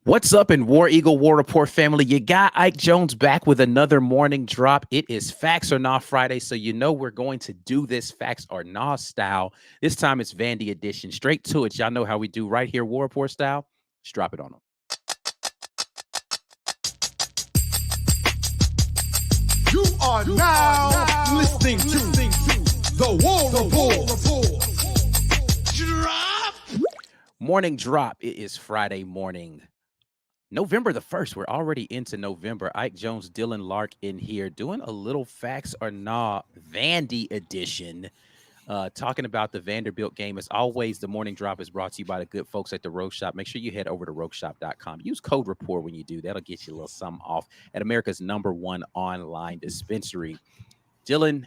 What's up in War Eagle War Report family? You got Ike Jones back with another morning drop. It is Facts or Nah Friday, so you know we're going to do this Facts or Nah style. This time it's Vandy edition. Straight to it. Y'all know how we do right here, War Report style. Just drop it on them. You are now listening to the War Report. Drop. Morning drop. It is Friday morning. November the 1st. We're already into November. Ike Jones, Dylan Lark in here doing a little Facts or Nah Vandy edition. Talking about the Vanderbilt game. As always, the morning drop is brought to you by the good folks at the Rogue Shop. Make sure you head over to rogueshop.com. Use code REPORT when you do. That'll get you a little something off at America's #1 online dispensary. Dylan,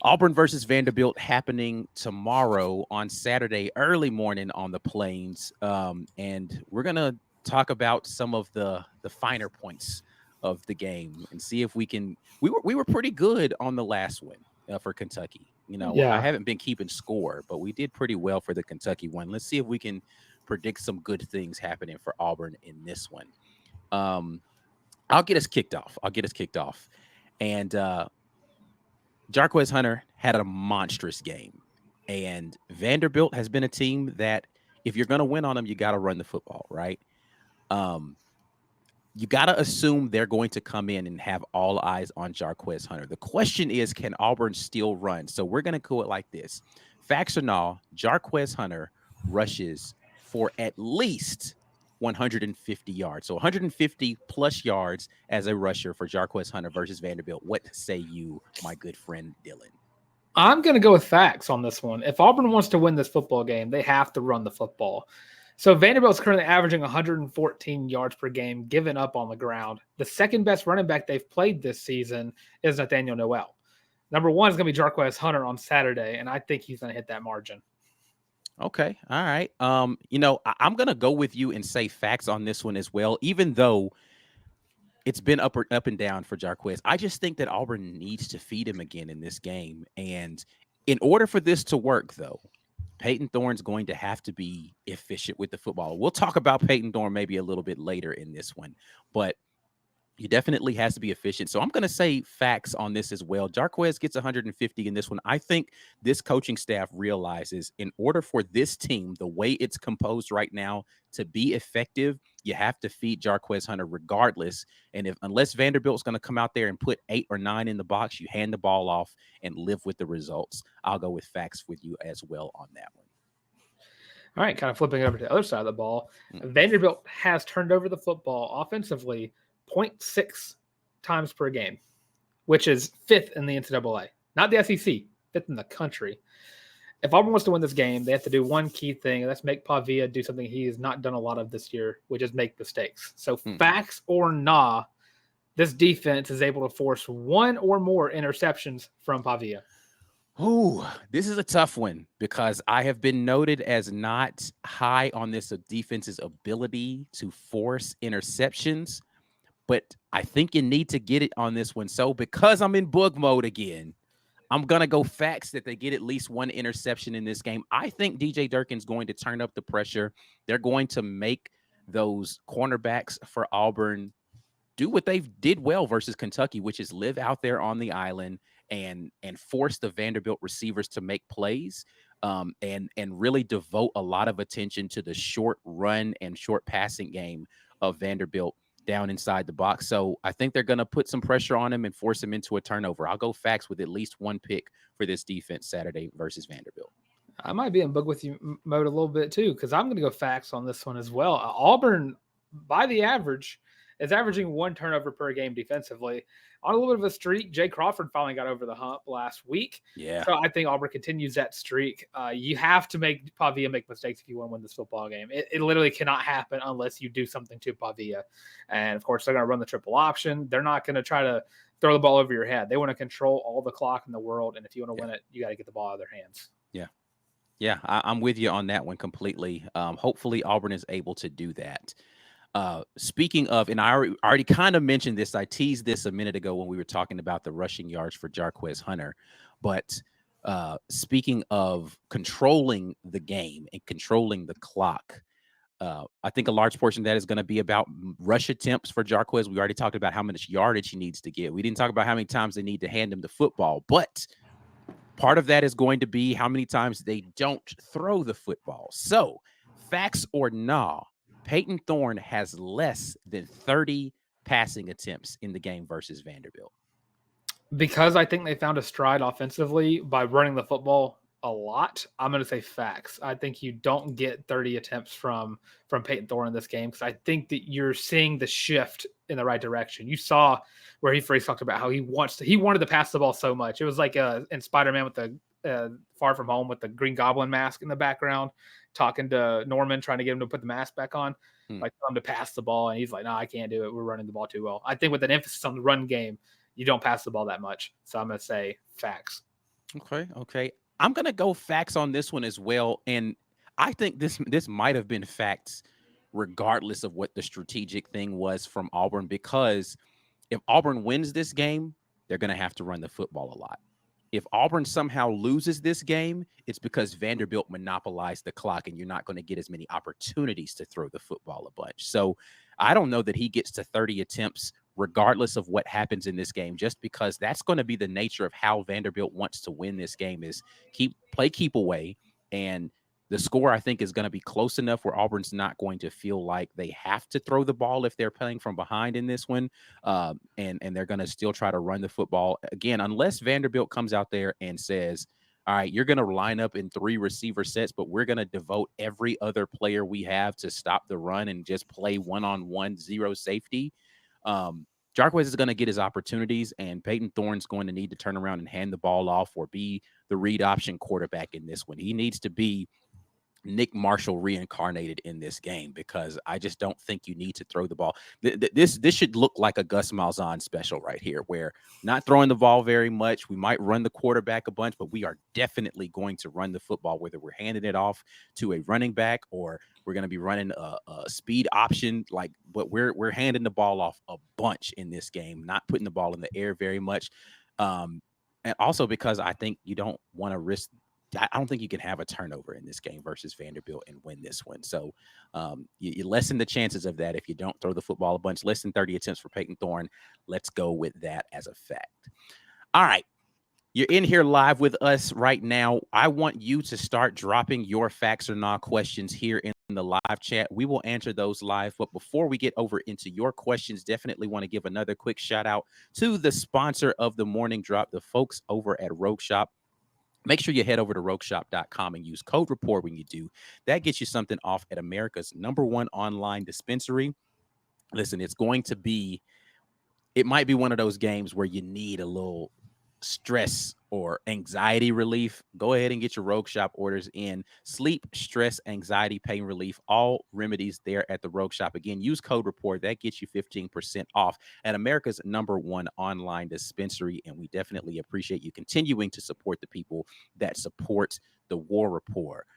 Auburn versus Vanderbilt happening tomorrow on Saturday, early morning on the Plains. And we're going to talk about some of the finer points of the game and see if we can. We were pretty good on the last one for Kentucky. You know, I haven't been keeping score, but we did pretty well for the Kentucky one. Let's see if we can predict some good things happening for Auburn in this one. I'll get us kicked off. And Jarquez Hunter had a monstrous game. And Vanderbilt has been a team that if you're going to win on them, you got to run the football, right? You got to assume they're going to come in and have all eyes on Jarquez Hunter. The question is, can Auburn still run? So we're going to go it like this. Facts or nah, Jarquez Hunter rushes for at least 150 yards. So 150 plus yards as a rusher for Jarquez Hunter versus Vanderbilt. What say you, my good friend Dylan? I'm going to go with facts on this one. If Auburn wants to win this football game, they have to run the football. So Vanderbilt's currently averaging 114 yards per game given up on the ground. The second best running back they've played this season is Nathaniel Noel. Number one is going to be Jarquez Hunter on Saturday, and I think he's going to hit that margin. Okay. All right. I'm going to go with you and say facts on this one as well, even though it's been up and down for Jarquez. I just think that Auburn needs to feed him again in this game. And in order for this to work, though, Payton Thorne's going to have to be efficient with the football. We'll talk about Payton Thorne maybe a little bit later in this one, but he definitely has to be efficient. So I'm going to say facts on this as well. Jarquez gets 150 in this one. I think this coaching staff realizes in order for this team, the way it's composed right now, to be effective, you have to feed Jarquez Hunter regardless. And unless Vanderbilt's going to come out there and put 8 or 9 in the box, you hand the ball off and live with the results. I'll go with facts with you as well on that one. All right, kind of flipping it over to the other side of the ball. Vanderbilt has turned over the football offensively 0.6 times per game, which is 5th in the NCAA. Not the SEC, 5th in the country. If Auburn wants to win this game, they have to do one key thing, and that's make Pavia do something he has not done a lot of this year, which is make mistakes. So facts or nah, this defense is able to force one or more interceptions from Pavia. Ooh, this is a tough one because I have been noted as not high on this defense's ability to force interceptions. But I think you need to get it on this one. So because I'm in book mode again, I'm going to go facts that they get at least one interception in this game. I think DJ Durkin's going to turn up the pressure. They're going to make those cornerbacks for Auburn do what they did well versus Kentucky, which is live out there on the island and force the Vanderbilt receivers to make plays and really devote a lot of attention to the short run and short passing game of Vanderbilt down inside the box. So I think they're going to put some pressure on him and force him into a turnover. I'll go facts with at least one pick for this defense Saturday versus Vanderbilt. I might be in book with you mode a little bit too, because I'm going to go facts on this one as well. Auburn, by the average, is averaging 1 turnover per game defensively. On a little bit of a streak, Jay Crawford finally got over the hump last week. Yeah. So I think Auburn continues that streak. You have to make Pavia make mistakes if you want to win this football game. It literally cannot happen unless you do something to Pavia. And, of course, they're going to run the triple option. They're not going to try to throw the ball over your head. They want to control all the clock in the world. And if you want to win it, you got to get the ball out of their hands. Yeah. Yeah, I'm with you on that one completely. Hopefully Auburn is able to do that. Speaking of, and I already kind of mentioned this, I teased this a minute ago when we were talking about the rushing yards for Jarquez Hunter, but speaking of controlling the game and controlling the clock, I think a large portion of that is going to be about rush attempts for Jarquez. We already talked about how much yardage he needs to get. We didn't talk about how many times they need to hand him the football, but part of that is going to be how many times they don't throw the football. So, facts or nah, Payton Thorne has less than 30 passing attempts in the game versus Vanderbilt. Because I think they found a stride offensively by running the football a lot, I'm going to say facts. I think you don't get 30 attempts from Payton Thorne in this game because I think that you're seeing the shift in the right direction. You saw where he first talked about how he wanted to pass the ball so much. It was like in Spider-Man with the Far From Home with the Green Goblin mask in the background, talking to Norman, trying to get him to put the mask back on, like tell him to pass the ball, and he's like, "No, I can't do it. We're running the ball too well." I think with an emphasis on the run game, you don't pass the ball that much. So I'm going to say facts. Okay. I'm going to go facts on this one as well. And I think this might have been facts regardless of what the strategic thing was from Auburn, because if Auburn wins this game, they're going to have to run the football a lot. If Auburn somehow loses this game, it's because Vanderbilt monopolized the clock and you're not going to get as many opportunities to throw the football a bunch. So I don't know that he gets to 30 attempts regardless of what happens in this game, just because that's going to be the nature of how Vanderbilt wants to win this game is keep away. And the score, I think, is going to be close enough where Auburn's not going to feel like they have to throw the ball if they're playing from behind in this one. And they're going to still try to run the football. Again, unless Vanderbilt comes out there and says, all right, you're going to line up in 3 receiver sets, but we're going to devote every other player we have to stop the run and just play one-on-one, zero safety. Jarquez is going to get his opportunities, and Payton Thorne's going to need to turn around and hand the ball off or be the read option quarterback in this one. He needs to be Nick Marshall reincarnated in this game, because I just don't think you need to throw the ball. This should look like a Gus Malzahn special right here, where not throwing the ball very much. We might run the quarterback a bunch, but we are definitely going to run the football, whether we're handing it off to a running back or we're going to be running a speed option. But we're handing the ball off a bunch in this game, not putting the ball in the air very much. And also because I think you don't want to risk. I don't think you can have a turnover in this game versus Vanderbilt and win this one. So you lessen the chances of that if you don't throw the football a bunch. Less than 30 attempts for Payton Thorne. Let's go with that as a fact. All right. You're in here live with us right now. I want you to start dropping your facts or not questions here in the live chat. We will answer those live. But before we get over into your questions, definitely want to give another quick shout out to the sponsor of the morning drop, the folks over at Rogue Shop. Make sure you head over to rogueshop.com and use code REPORT when you do. That gets you something off at America's #1 online dispensary. Listen, it might be one of those games where you need a little stress or anxiety relief. Go ahead and get your Rogue Shop orders in. Sleep, stress, anxiety, pain relief, all remedies there at the Rogue Shop. Again, use code REPORT. That gets you 15% off at America's #1 online dispensary. And we definitely appreciate you continuing to support the people that support the War Report.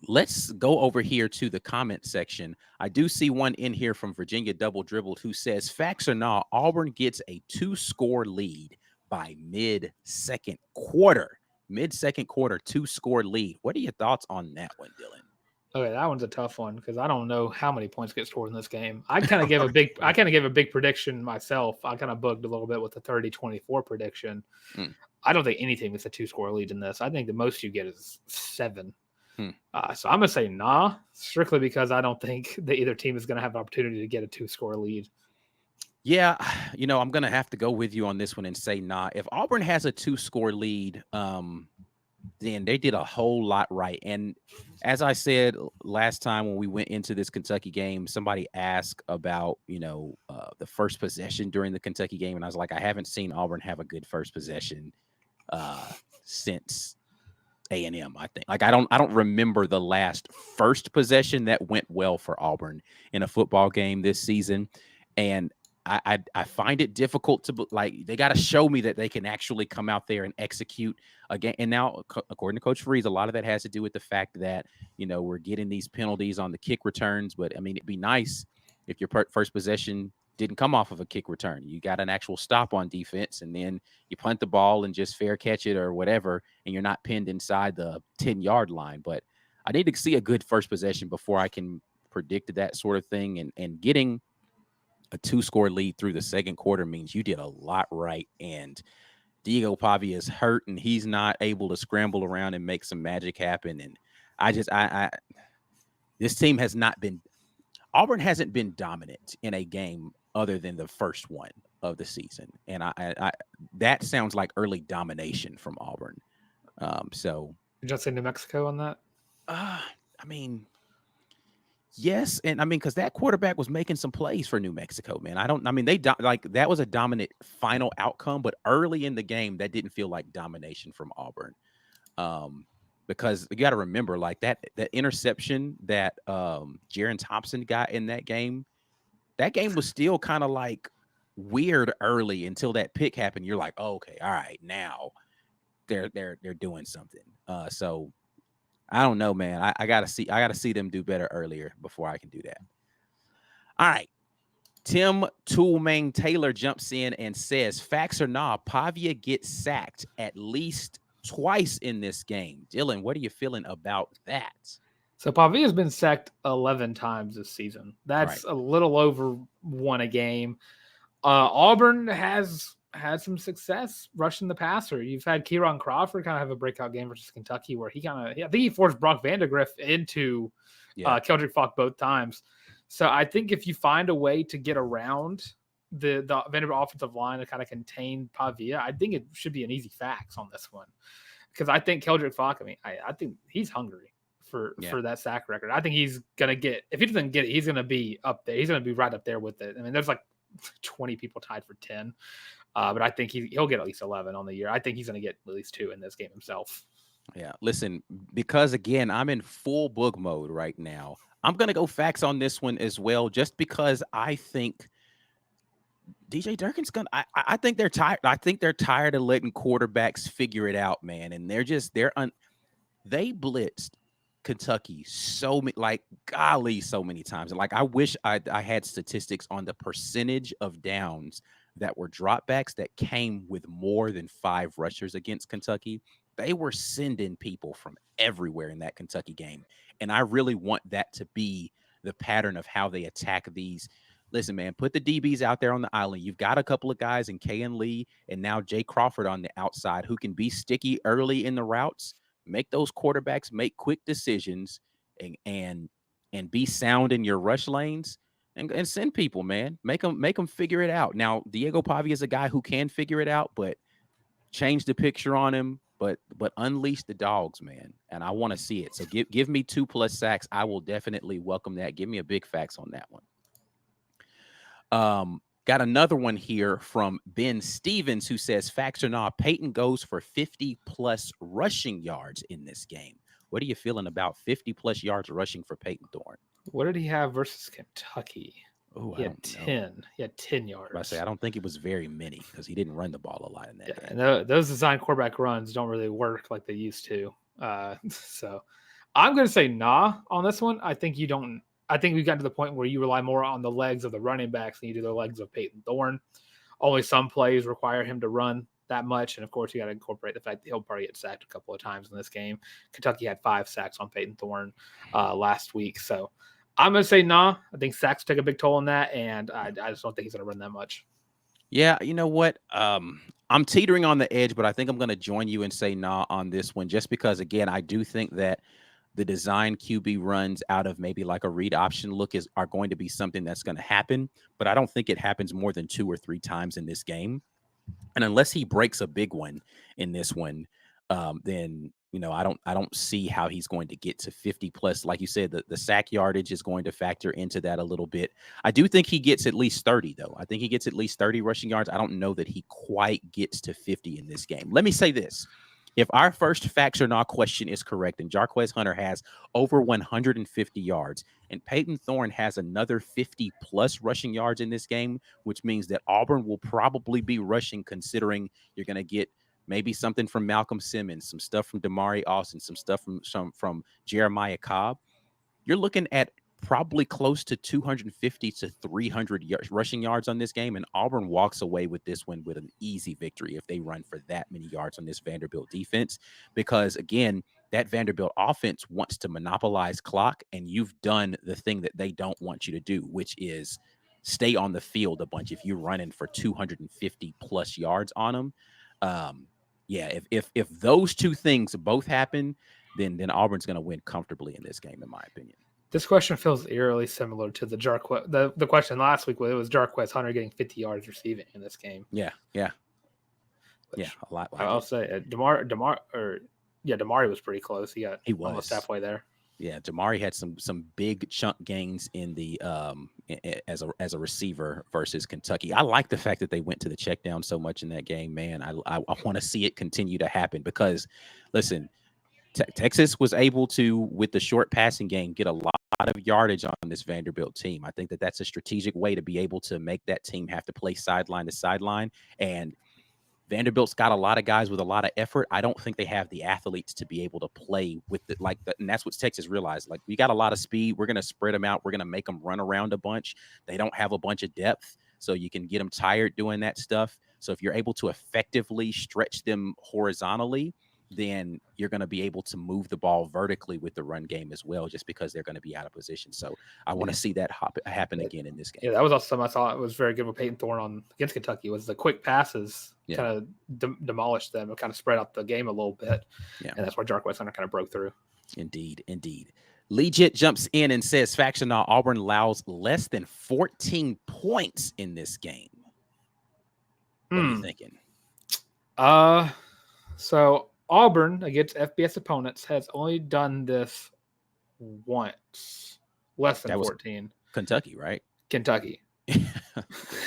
Let's go over here to the comment section. I do see one in here from Virginia Double Dribbled who says, facts or not, Auburn gets a 2-score lead by mid-second quarter. Mid-second quarter, 2-score lead. What are your thoughts on that one, Dylan? Okay, that one's a tough one because I don't know how many points get scored in this game. I kind of gave a big prediction myself. I kind of bugged a little bit with the 30-24 prediction. I don't think any team gets a 2-score lead in this. I think the most you get is 7. So I'm going to say nah, strictly because I don't think that either team is going to have an opportunity to get a 2-score lead. Yeah, I'm going to have to go with you on this one and say nah. If Auburn has a 2-score lead, then they did a whole lot right. And as I said last time when we went into this Kentucky game, somebody asked about, the first possession during the Kentucky game. And I was like, I haven't seen Auburn have a good first possession since A&M, I think. I don't remember the last first possession that went well for Auburn in a football game this season. And I find it difficult to, they got to show me that they can actually come out there and execute again. And now, according to Coach Freeze, a lot of that has to do with the fact that, we're getting these penalties on the kick returns. But, I mean, it'd be nice if your first possession didn't come off of a kick return. You got an actual stop on defense, and then you punt the ball and just fair catch it or whatever, and you're not pinned inside the 10-yard line. But I need to see a good first possession before I can predict that sort of thing. And getting a 2-score lead through the second quarter means you did a lot right. And Diego Pavia is hurt and he's not able to scramble around and make some magic happen. And I this team has not been Auburn hasn't been dominant in a game other than the first one of the season, and I that sounds like early domination from Auburn. So Did you say New Mexico on that? I mean, yes, and I mean because that quarterback was making some plays for New Mexico, man. I mean like that was a dominant final outcome, but early in the game that didn't feel like domination from Auburn. Because you got to remember, like that interception that Jaron Thompson got in that game was still kind of like weird early until that pick happened. You're like, oh, okay, all right, now they're doing something. So I don't know, man. I gotta see them do better earlier before I can do that. All right. Tim Toolmane Taylor jumps in and says, facts or nah, Pavia gets sacked at least twice in this game. Dylan, what are you feeling about that? So Pavia's been sacked 11 times this season. That's Right. a little over one a game. Auburn has had some success rushing the passer. You've had Kieran Crawford kind of have a breakout game versus Kentucky where I think he forced Brock Vandegrift into Keldrick Falk both times. So I think if you find a way to get around the Vanderbilt offensive line to kind of contain Pavia, I think it should be an easy fax on this one. Because I think Keldrick Falk, I think he's hungry for that sack record. I think he's going to get, if he doesn't get it, he's going to be up there. He's going to be right up there with it. I mean, there's like 20 people tied for 10. But I think he'll get at least 11 on the year. I think he's going to get at least 2 in this game himself. Yeah, listen, because again, I'm in full book mode right now. I'm going to go facts on this one as well, just because I think DJ Durkin's going to, I think they're tired. I think they're tired of letting quarterbacks figure it out, man. And they blitzed Kentucky so many times. And like, I wish I had statistics on the percentage of downs that were dropbacks that came with more than 5 rushers against Kentucky. They were sending people from everywhere in that Kentucky game. And I really want that to be the pattern of how they attack these. Listen, man, put the DBs out there on the island. You've got a couple of guys in Kayan Lee and now Jay Crawford on the outside who can be sticky early in the routes, make those quarterbacks make quick decisions and be sound in your rush lanes. And send people, man. Make them figure it out. Now, Diego Pavia is a guy who can figure it out, but change the picture on him. But unleash the dogs, man. And I want to see it. So give me 2+ sacks. I will definitely welcome that. Give me a big facts on that one. Got another one here from Ben Stevens who says, facts or not, Payton goes for 50+ rushing yards in this game. What are you feeling about 50+ yards rushing for Payton Thorne? What did he have versus Kentucky? Oh, he had 10. He had 10 yards. I don't think it was very many because he didn't run the ball a lot in that game. And those design quarterback runs don't really work like they used to. So I'm going to say nah on this one. I think we got to the point where you rely more on the legs of the running backs than you do the legs of Payton Thorne. Only some plays require him to run that much. And of course, you got to incorporate the fact that he'll probably get sacked a couple of times in this game. Kentucky had 5 sacks on Payton Thorne last week. So I'm going to say nah. I think sacks take a big toll on that. And I just don't think he's going to run that much. Yeah, you know what? I'm teetering on the edge, but I think I'm going to join you and say nah on this one just because, again, I do think that the design QB runs out of maybe like a read option look are going to be something that's going to happen, but I don't think it happens more than 2 or 3 times in this game. And unless he breaks a big one in this one, then I don't see how he's going to get to 50+. Like you said, the sack yardage is going to factor into that a little bit. I do think he gets at least 30 though. I think he gets at least 30 rushing yards. I don't know that he quite gets to 50 in this game. Let me say this. If our first facts or not question is correct, and Jarquez Hunter has over 150 yards, and Payton Thorne has another 50+ rushing yards in this game, which means that Auburn will probably be rushing, considering you're going to get maybe something from Malcolm Simmons, some stuff from Damari Austin, some stuff from Jeremiah Cobb. You're looking at probably close to 250 to 300 rushing yards on this game, and Auburn walks away with this one with an easy victory if they run for that many yards on this Vanderbilt defense, because again, that Vanderbilt offense wants to monopolize clock, and you've done the thing that they don't want you to do, which is stay on the field a bunch. If you're running for 250 plus yards on them, yeah, if those two things both happen, then Auburn's going to win comfortably in this game, in my opinion. This question feels eerily similar to the Jarquez. The question last week, where it was Jarquez Hunter getting 50 yards receiving in this game. Yeah. Which A lot. I'll say Damari was pretty close. He was almost halfway there. Yeah, Damari had some big chunk gains in the as a receiver versus Kentucky. I like the fact that they went to the check down so much in that game, man. I want to see it continue to happen because, listen, Texas was able to, with the short passing game, get a lot of yardage on this Vanderbilt team. I think that that's a strategic way to be able to make that team have to play sideline to sideline. And Vanderbilt's got a lot of guys with a lot of effort. I don't think they have the athletes to be able to play with it like that. And that's what Texas realized. Like, we got a lot of speed. We're going to spread them out. We're going to make them run around a bunch. They don't have a bunch of depth, so you can get them tired doing that stuff. So if you're able to effectively stretch them horizontally, then you're going to be able to move the ball vertically with the run game as well, just because they're going to be out of position. So I want to see that happen again in this game. Yeah, that was also something I thought was very good with Payton Thorne against Kentucky, was the quick passes kind of demolished them and kind of spread out the game a little bit. Yeah. And that's where Jarquez Hunter kind of broke through. Indeed. Legit jumps in and says, Factional Auburn allows less than 14 points in this game. What are you thinking? So Auburn against FBS opponents has only done this once, less than 14. Kentucky, right? Kentucky.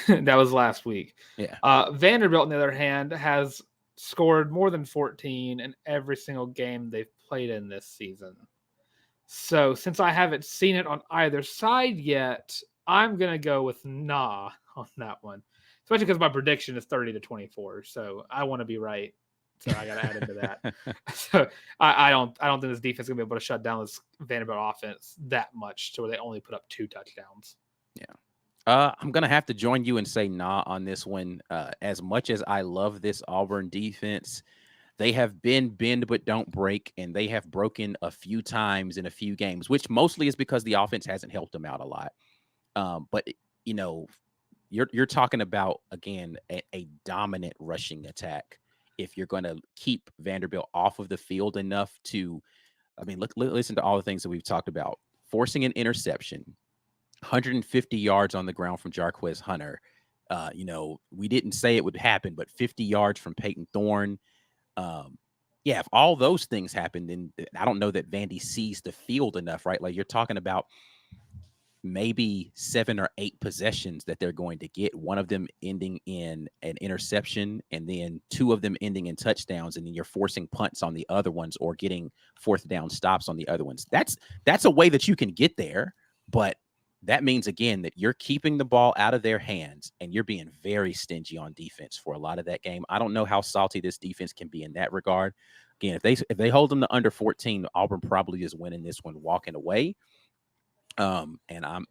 That was last week. Yeah. Vanderbilt, on the other hand, has scored more than 14 in every single game they've played in this season. So since I haven't seen it on either side yet, I'm going to go with nah on that one, especially because my prediction is 30-24. So I want to be right. So I got to add into that. So I don't think this defense is going to be able to shut down this Vanderbilt offense that much to where they only put up 2 touchdowns. Yeah. I'm going to have to join you and say nah on this one. As much as I love this Auburn defense, they have been bend but don't break, and they have broken a few times in a few games, which mostly is because the offense hasn't helped them out a lot. But, you know, you're talking about, again, a dominant rushing attack. If you're going to keep Vanderbilt off of the field enough to, I mean, listen to all the things that we've talked about. Forcing an interception, 150 yards on the ground from Jarquez Hunter. You know, we didn't say it would happen, but 50 yards from Payton Thorne. Yeah, if all those things happen, then I don't know that Vandy sees the field enough, right? Like, you're talking about maybe 7 or 8 possessions that they're going to get, one of them ending in an interception, and then 2 of them ending in touchdowns, and then you're forcing punts on the other ones or getting 4th down stops on the other ones. That's a way that you can get there, but that means, again, that you're keeping the ball out of their hands and you're being very stingy on defense for a lot of that game. I don't know how salty this defense can be in that regard. Again, if they hold them to under 14, Auburn probably is winning this one walking away. And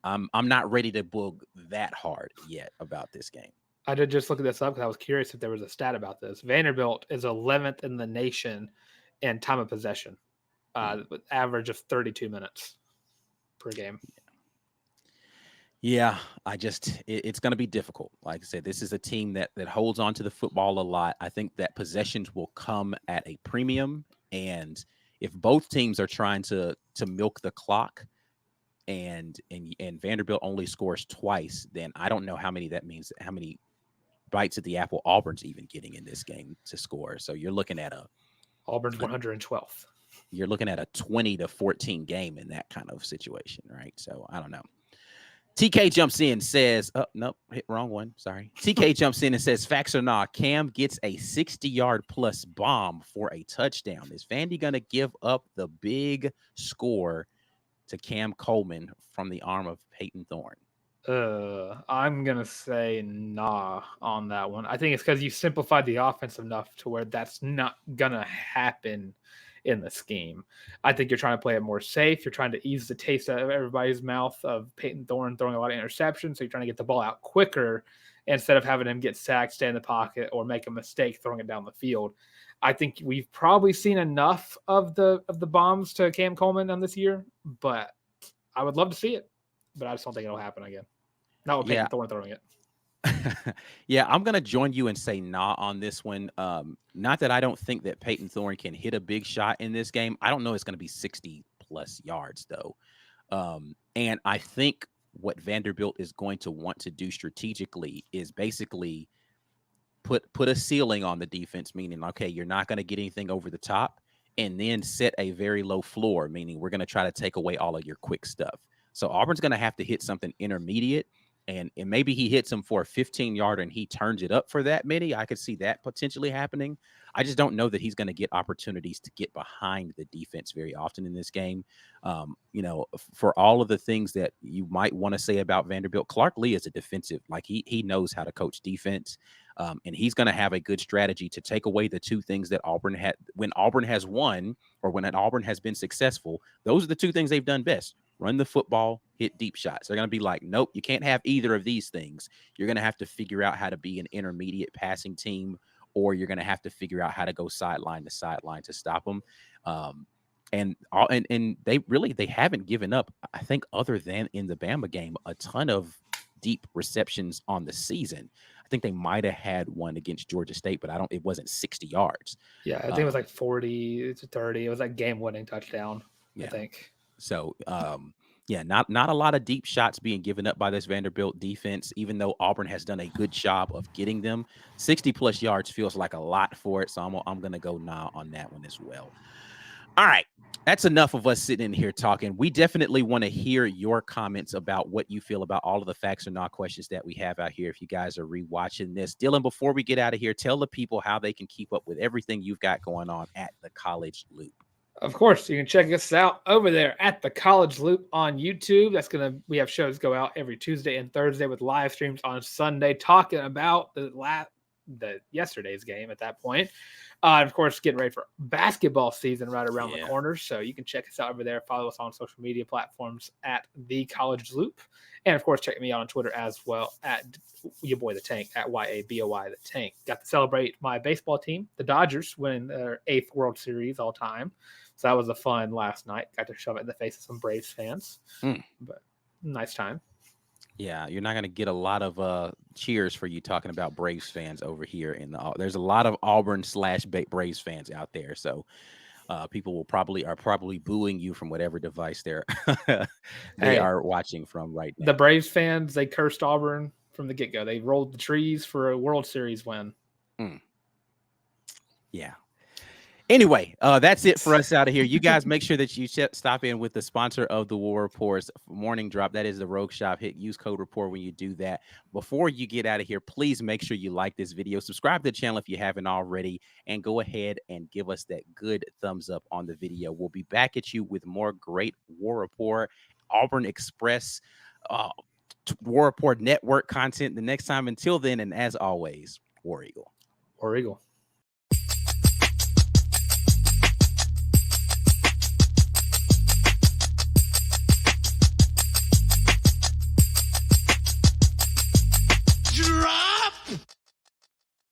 I'm not ready to boog that hard yet about this game. I did just look this up because I was curious if there was a stat about this. Vanderbilt is 11th in the nation in time of possession, with average of 32 minutes per game. Yeah, it's going to be difficult. Like I said, this is a team that holds on to the football a lot. I think that possessions will come at a premium, and if both teams are trying to milk the clock, and Vanderbilt only scores twice, then I don't know how many that means, how many bites at the apple Auburn's even getting in this game to score. So you're looking at Auburn's 112th. You're looking at a 20-14 game in that kind of situation, right? So I don't know. TK jumps in, says, oh, nope, hit wrong one. Sorry. TK jumps in and says, facts or not, Cam gets a 60-yard plus bomb for a touchdown. Is Vandy going to give up the big score to Cam Coleman from the arm of Payton Thorne? I'm going to say nah on that one. I think it's because you simplified the offense enough to where that's not going to happen in the scheme. I think you're trying to play it more safe. You're trying to ease the taste out of everybody's mouth of Payton Thorne throwing a lot of interceptions. So you're trying to get the ball out quicker instead of having him get sacked, stay in the pocket, or make a mistake throwing it down the field. I think we've probably seen enough of the bombs to Cam Coleman on this year, but I would love to see it. But I just don't think it'll happen again. Not with Payton Thorne throwing it. Yeah, I'm gonna join you and say nah on this one. Not that I don't think that Payton Thorne can hit a big shot in this game. I don't know it's gonna be 60 plus yards though. And I think what Vanderbilt is going to want to do strategically is basically put a ceiling on the defense, meaning, okay, you're not going to get anything over the top, and then set a very low floor, meaning we're going to try to take away all of your quick stuff. So Auburn's going to have to hit something intermediate, and maybe he hits him for a 15-yarder and he turns it up for that many. I could see that potentially happening. I just don't know that he's going to get opportunities to get behind the defense very often in this game. For all of the things that you might want to say about Vanderbilt, Clark Lee is a defensive, like he knows how to coach defense. And he's going to have a good strategy to take away the two things that Auburn had when Auburn has won, or when Auburn has been successful. Those are the two things they've done best: run the football, hit deep shots. They're going to be like, nope, you can't have either of these things. You're going to have to figure out how to be an intermediate passing team, or you're going to have to figure out how to go sideline to sideline to stop them. And they haven't given up, I think, other than in the Bama game, a ton of deep receptions on the season. I think they might have had one against Georgia State, but it wasn't 60 yards. Yeah, I think it was like 40 to 30. It was like game-winning touchdown, yeah. I think. So, not a lot of deep shots being given up by this Vanderbilt defense, even though Auburn has done a good job of getting them. 60-plus yards feels like a lot for it, so I'm going to go nah on that one as well. All right. That's enough of us sitting in here talking. We definitely want to hear your comments about what you feel about all of the facts or not questions that we have out here if you guys are rewatching this. Dylan, before we get out of here, tell the people how they can keep up with everything you've got going on at the College Loop. Of course, you can check us out over there at the College Loop on YouTube. We have shows go out every Tuesday and Thursday with live streams on Sunday talking about the yesterday's game at that point. Of course, getting ready for basketball season right around the corner. So you can check us out over there. Follow us on social media platforms at the College Loop. And of course, check me out on Twitter as well at your boy the Tank, at YABOY the Tank. Got to celebrate my baseball team, the Dodgers, winning their 8th World Series all time. So that was a fun last night. Got to shove it in the face of some Braves fans. But nice time. Yeah, you're not going to get a lot of cheers for you talking about Braves fans over here. There's a lot of Auburn / Braves fans out there, so people are probably booing you from whatever device they are watching from right now. The Braves fans, they cursed Auburn from the get-go. They rolled the trees for a World Series win. Yeah. Anyway, that's it for us out of here. You guys make sure that you stop in with the sponsor of the War Report's morning drop. That is the Rogue Shop. Use code REPORT when you do that. Before you get out of here, please make sure you like this video. Subscribe to the channel if you haven't already. And go ahead and give us that good thumbs up on the video. We'll be back at you with more great War Report, Auburn Express, War Report Network content the next time. Until then, and as always, War Eagle. War Eagle.